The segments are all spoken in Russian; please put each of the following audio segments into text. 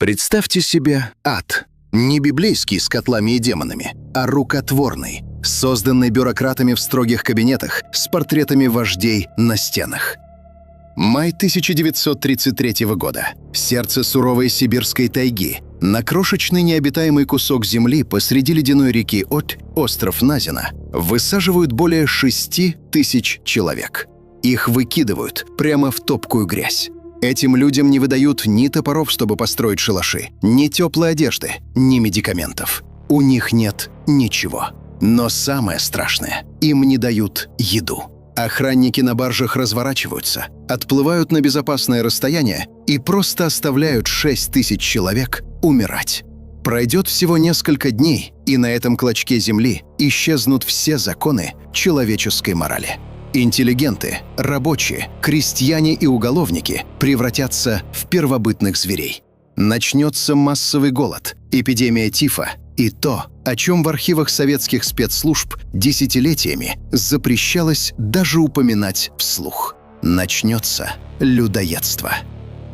Представьте себе ад. Не библейский с котлами и демонами, а рукотворный, созданный бюрократами в строгих кабинетах с портретами вождей на стенах. Май 1933 года. Сердце суровой сибирской тайги. На крошечный необитаемый кусок земли посреди ледяной реки Обь, остров Назина, высаживают более 6 тысяч человек. Их выкидывают прямо в топкую грязь. Этим людям не выдают ни топоров, чтобы построить шалаши, ни теплой одежды, ни медикаментов. У них нет ничего. Но самое страшное – им не дают еду. Охранники на баржах разворачиваются, отплывают на безопасное расстояние и просто оставляют 6 тысяч человек умирать. Пройдет всего несколько дней, и на этом клочке земли исчезнут все законы человеческой морали. Интеллигенты, рабочие, крестьяне и уголовники превратятся в первобытных зверей. Начнется массовый голод, эпидемия тифа и то, о чем в архивах советских спецслужб десятилетиями запрещалось даже упоминать вслух. Начнется людоедство.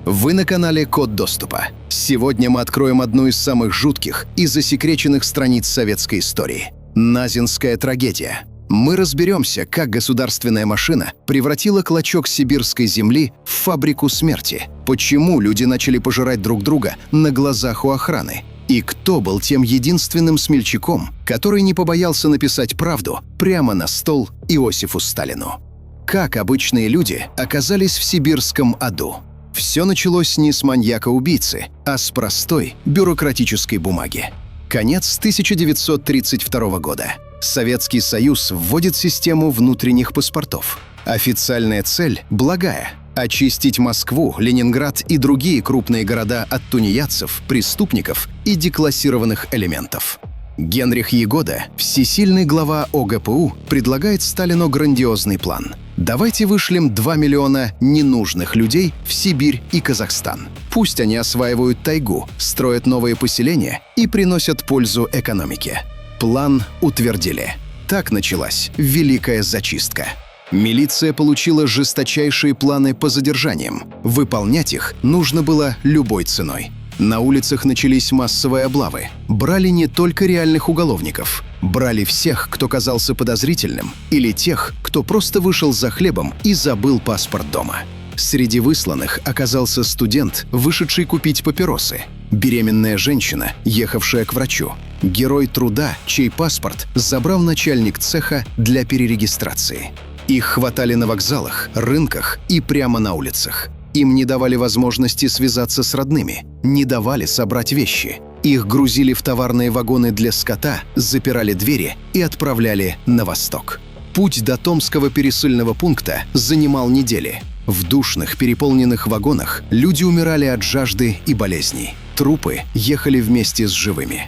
Вы на канале «Код доступа». Сегодня мы откроем одну из самых жутких и засекреченных страниц советской истории – Назинская трагедия. Мы разберемся, как государственная машина превратила клочок сибирской земли в фабрику смерти, почему люди начали пожирать друг друга на глазах у охраны, и кто был тем единственным смельчаком, который не побоялся написать правду прямо на стол Иосифу Сталину. Как обычные люди оказались в сибирском аду? Все началось не с маньяка-убийцы, а с простой бюрократической бумаги. Конец 1932 года. Советский Союз вводит систему внутренних паспортов. Официальная цель благая – очистить Москву, Ленинград и другие крупные города от тунеядцев, преступников и деклассированных элементов. Генрих Ягода, всесильный глава ОГПУ, предлагает Сталину грандиозный план. Давайте вышлем 2 миллиона ненужных людей в Сибирь и Казахстан. Пусть они осваивают тайгу, строят новые поселения и приносят пользу экономике. План утвердили. Так началась Великая зачистка. Милиция получила жесточайшие планы по задержаниям. Выполнять их нужно было любой ценой. На улицах начались массовые облавы. Брали не только реальных уголовников. Брали всех, кто казался подозрительным, или тех, кто просто вышел за хлебом и забыл паспорт дома. Среди высланных оказался студент, вышедший купить папиросы, беременная женщина, ехавшая к врачу, герой труда, чей паспорт забрал начальник цеха для перерегистрации. Их хватали на вокзалах, рынках и прямо на улицах. Им не давали возможности связаться с родными, не давали собрать вещи. Их грузили в товарные вагоны для скота, запирали двери и отправляли на восток. Путь до Томского пересыльного пункта занимал недели. В душных, переполненных вагонах люди умирали от жажды и болезней. Трупы ехали вместе с живыми.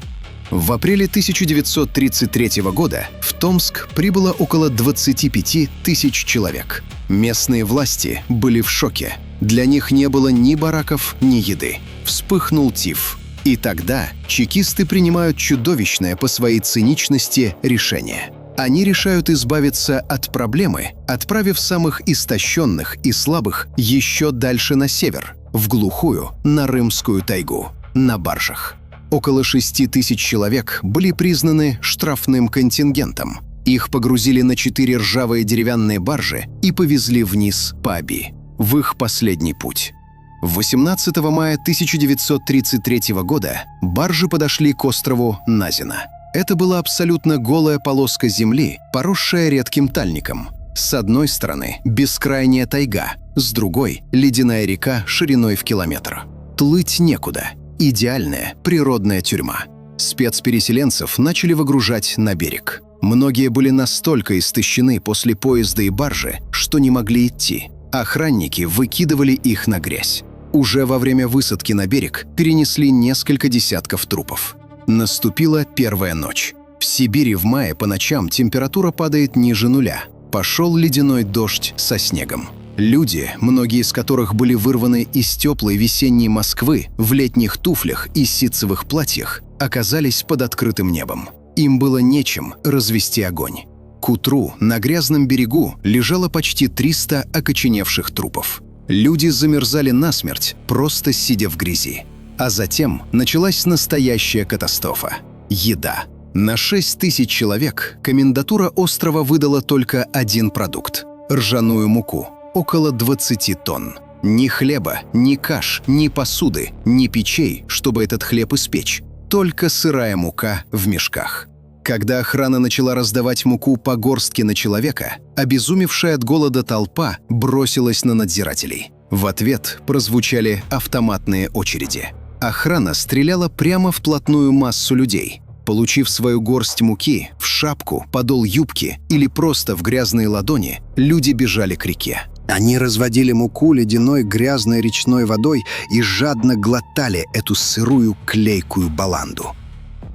В апреле 1933 года в Томск прибыло около 25 тысяч человек. Местные власти были в шоке. Для них не было ни бараков, ни еды. Вспыхнул тиф. И тогда чекисты принимают чудовищное по своей циничности решение. Они решают избавиться от проблемы, отправив самых истощенных и слабых еще дальше на север, в глухую Нарымскую тайгу, на баржах. Около 6 тысяч человек были признаны штрафным контингентом. Их погрузили на 4 ржавые деревянные баржи и повезли вниз по Оби, в их последний путь. 18 мая 1933 года баржи подошли к острову Назина. Это была абсолютно голая полоска земли, поросшая редким тальником. С одной стороны – бескрайняя тайга, с другой – ледяная река шириной в километр. Плыть некуда. Идеальная природная тюрьма. Спецпереселенцев начали выгружать на берег. Многие были настолько истощены после поезда и баржи, что не могли идти. Охранники выкидывали их на грязь. Уже во время высадки на берег перенесли несколько десятков трупов. Наступила первая ночь. В Сибири в мае по ночам температура падает ниже нуля. Пошел ледяной дождь со снегом. Люди, многие из которых были вырваны из теплой весенней Москвы в летних туфлях и ситцевых платьях, оказались под открытым небом. Им было нечем развести огонь. К утру на грязном берегу лежало почти 300 окоченевших трупов. Люди замерзали насмерть, просто сидя в грязи. А затем началась настоящая катастрофа – еда. На 6 тысяч человек комендатура острова выдала только один продукт – ржаную муку, около 20 тонн. Ни хлеба, ни каш, ни посуды, ни печей, чтобы этот хлеб испечь. Только сырая мука в мешках. Когда охрана начала раздавать муку по горстке на человека, обезумевшая от голода толпа бросилась на надзирателей. В ответ прозвучали автоматные очереди. Охрана стреляла прямо в плотную массу людей. Получив свою горсть муки, в шапку, подол юбки или просто в грязные ладони, люди бежали к реке. Они разводили муку ледяной грязной речной водой и жадно глотали эту сырую клейкую баланду.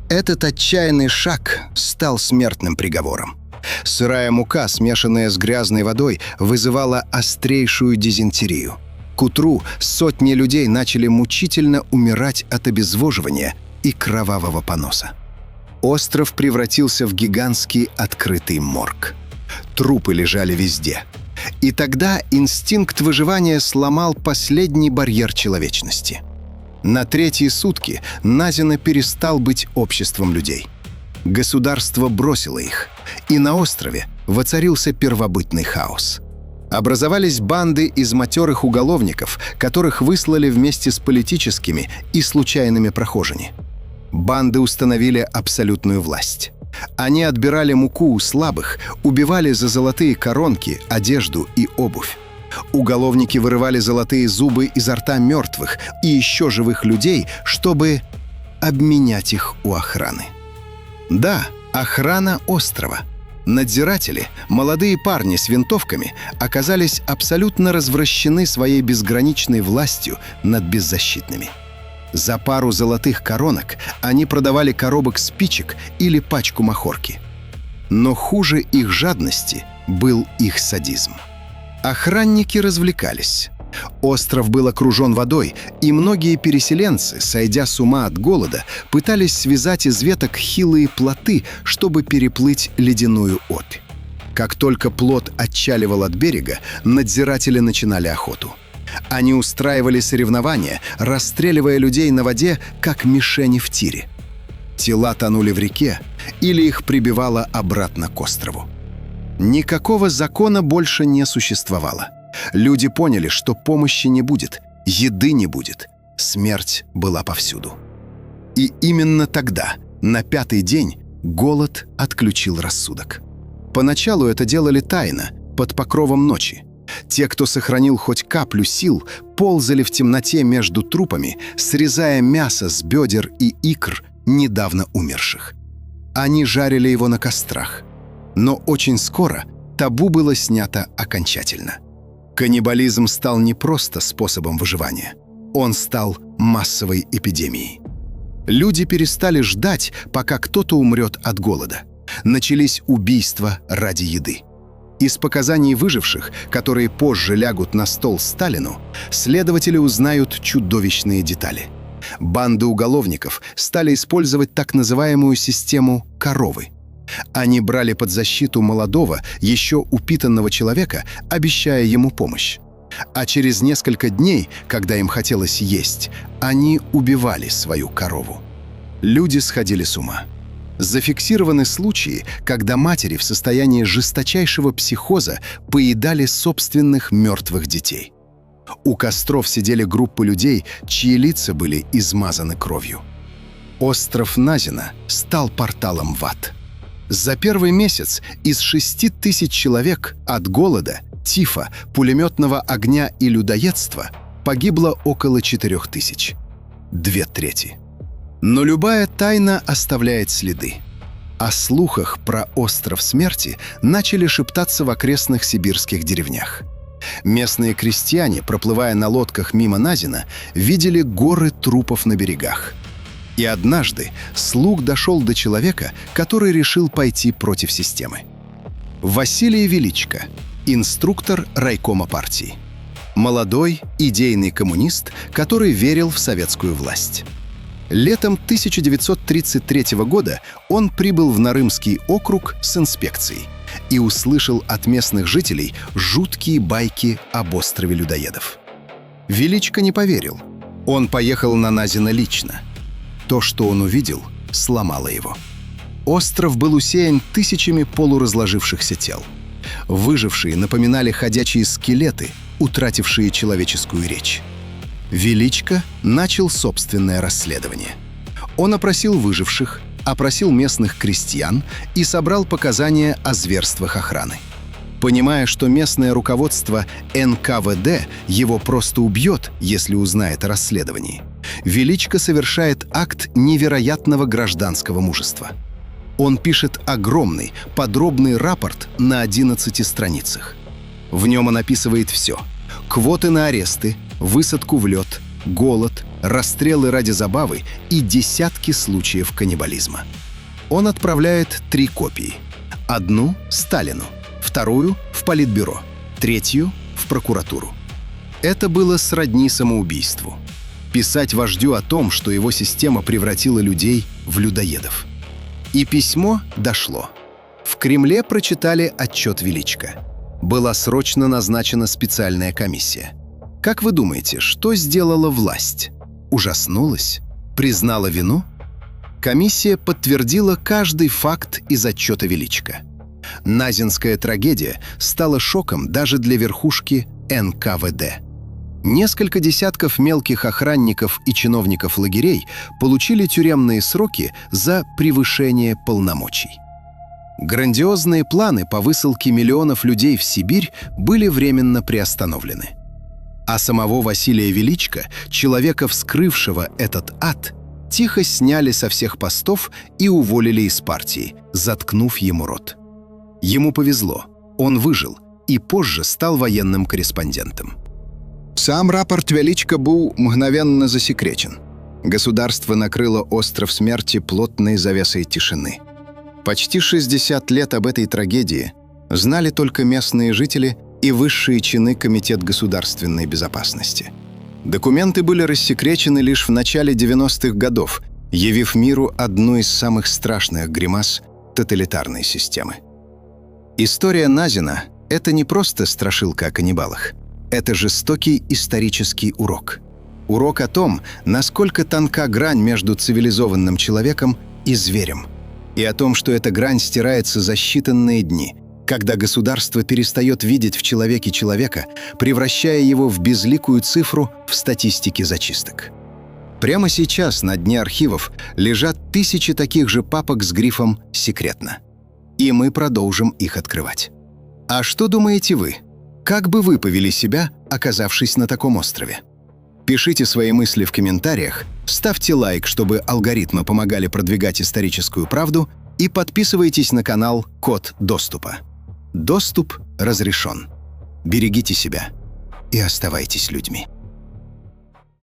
Этот отчаянный шаг стал смертным приговором. Сырая мука, смешанная с грязной водой, вызывала острейшую дизентерию. К утру сотни людей начали мучительно умирать от обезвоживания и кровавого поноса. Остров превратился в гигантский открытый морг. Трупы лежали везде. И тогда инстинкт выживания сломал последний барьер человечности. На 3-е сутки Назино перестал быть обществом людей. Государство бросило их, и на острове воцарился первобытный хаос. Образовались банды из матерых уголовников, которых выслали вместе с политическими и случайными прохожими. Банды установили абсолютную власть. Они отбирали муку у слабых, убивали за золотые коронки, одежду и обувь. Уголовники вырывали золотые зубы изо рта мертвых и еще живых людей, чтобы обменять их у охраны. Да, охрана острова. Надзиратели, молодые парни с винтовками, оказались абсолютно развращены своей безграничной властью над беззащитными. За пару золотых коронок они продавали коробок спичек или пачку махорки. Но хуже их жадности был их садизм. Охранники развлекались. Остров был окружен водой, и многие переселенцы, сойдя с ума от голода, пытались связать из веток хилые плоты, чтобы переплыть ледяную Обь. Как только плот отчаливал от берега, надзиратели начинали охоту. Они устраивали соревнования, расстреливая людей на воде, как мишени в тире. Тела тонули в реке, или их прибивало обратно к острову. Никакого закона больше не существовало. Люди поняли, что помощи не будет, еды не будет, смерть была повсюду. И именно тогда, на 5-й день, голод отключил рассудок. Поначалу это делали тайно, под покровом ночи. Те, кто сохранил хоть каплю сил, ползали в темноте между трупами, срезая мясо с бедер и икр недавно умерших. Они жарили его на кострах. Но очень скоро табу было снято окончательно. Каннибализм стал не просто способом выживания. Он стал массовой эпидемией. Люди перестали ждать, пока кто-то умрет от голода. Начались убийства ради еды. Из показаний выживших, которые позже лягут на стол Сталину, следователи узнают чудовищные детали. Банды уголовников стали использовать так называемую систему «коровы». Они брали под защиту молодого, еще упитанного человека, обещая ему помощь. А через несколько дней, когда им хотелось есть, они убивали свою корову. Люди сходили с ума. Зафиксированы случаи, когда матери в состоянии жесточайшего психоза поедали собственных мертвых детей. У костров сидели группы людей, чьи лица были измазаны кровью. Остров Назино стал порталом в ад. За 1-й месяц из 6 тысяч человек от голода, тифа, пулеметного огня и людоедства погибло около 4 тысяч. 2/3. Но любая тайна оставляет следы. О слухах про остров смерти начали шептаться в окрестных сибирских деревнях. Местные крестьяне, проплывая на лодках мимо Назино, видели горы трупов на берегах. И однажды слух дошел до человека, который решил пойти против системы. Василий Величко, инструктор райкома партии. Молодой, идейный коммунист, который верил в советскую власть. Летом 1933 года он прибыл в Нарымский округ с инспекцией и услышал от местных жителей жуткие байки об острове людоедов. Величко не поверил. Он поехал на Назина лично. То, что он увидел, сломало его. Остров был усеян тысячами полуразложившихся тел. Выжившие напоминали ходячие скелеты, утратившие человеческую речь. Величко начал собственное расследование. Он опросил выживших, опросил местных крестьян и собрал показания о зверствах охраны. Понимая, что местное руководство НКВД его просто убьет, если узнает о расследовании, Величко совершает акт невероятного гражданского мужества. Он пишет огромный, подробный рапорт на 11 страницах. В нем он описывает все: квоты на аресты, высадку в лед, голод, расстрелы ради забавы и десятки случаев каннибализма. Он отправляет 3 копии. Одну — Сталину, вторую — в Политбюро, третью — в прокуратуру. Это было сродни самоубийству. Писать вождю о том, что его система превратила людей в людоедов. И письмо дошло. В Кремле прочитали отчет Величко. Была срочно назначена специальная комиссия. Как вы думаете, что сделала власть? Ужаснулась? Признала вину? Комиссия подтвердила каждый факт из отчета Величко. Назинская трагедия стала шоком даже для верхушки НКВД. Несколько десятков мелких охранников и чиновников лагерей получили тюремные сроки за превышение полномочий. Грандиозные планы по высылке миллионов людей в Сибирь были временно приостановлены. А самого Василия Величко, человека, вскрывшего этот ад, тихо сняли со всех постов и уволили из партии, заткнув ему рот. Ему повезло, он выжил и позже стал военным корреспондентом. Сам рапорт Величко был мгновенно засекречен. Государство накрыло остров смерти плотной завесой тишины. Почти 60 лет об этой трагедии знали только местные жители и высшие чины Комитет государственной безопасности. Документы были рассекречены лишь в начале 90-х годов, явив миру одну из самых страшных гримас тоталитарной системы. История Назина — это не просто страшилка о каннибалах. Это жестокий исторический урок. Урок о том, насколько тонка грань между цивилизованным человеком и зверем. И о том, что эта грань стирается за считанные дни, когда государство перестает видеть в человеке человека, превращая его в безликую цифру в статистике зачисток. Прямо сейчас на дне архивов лежат тысячи таких же папок с грифом «Секретно». И мы продолжим их открывать. А что думаете вы? Как бы вы повели себя, оказавшись на таком острове? Пишите свои мысли в комментариях, ставьте лайк, чтобы алгоритмы помогали продвигать историческую правду, и подписывайтесь на канал «Код доступа». Доступ разрешен. Берегите себя и оставайтесь людьми.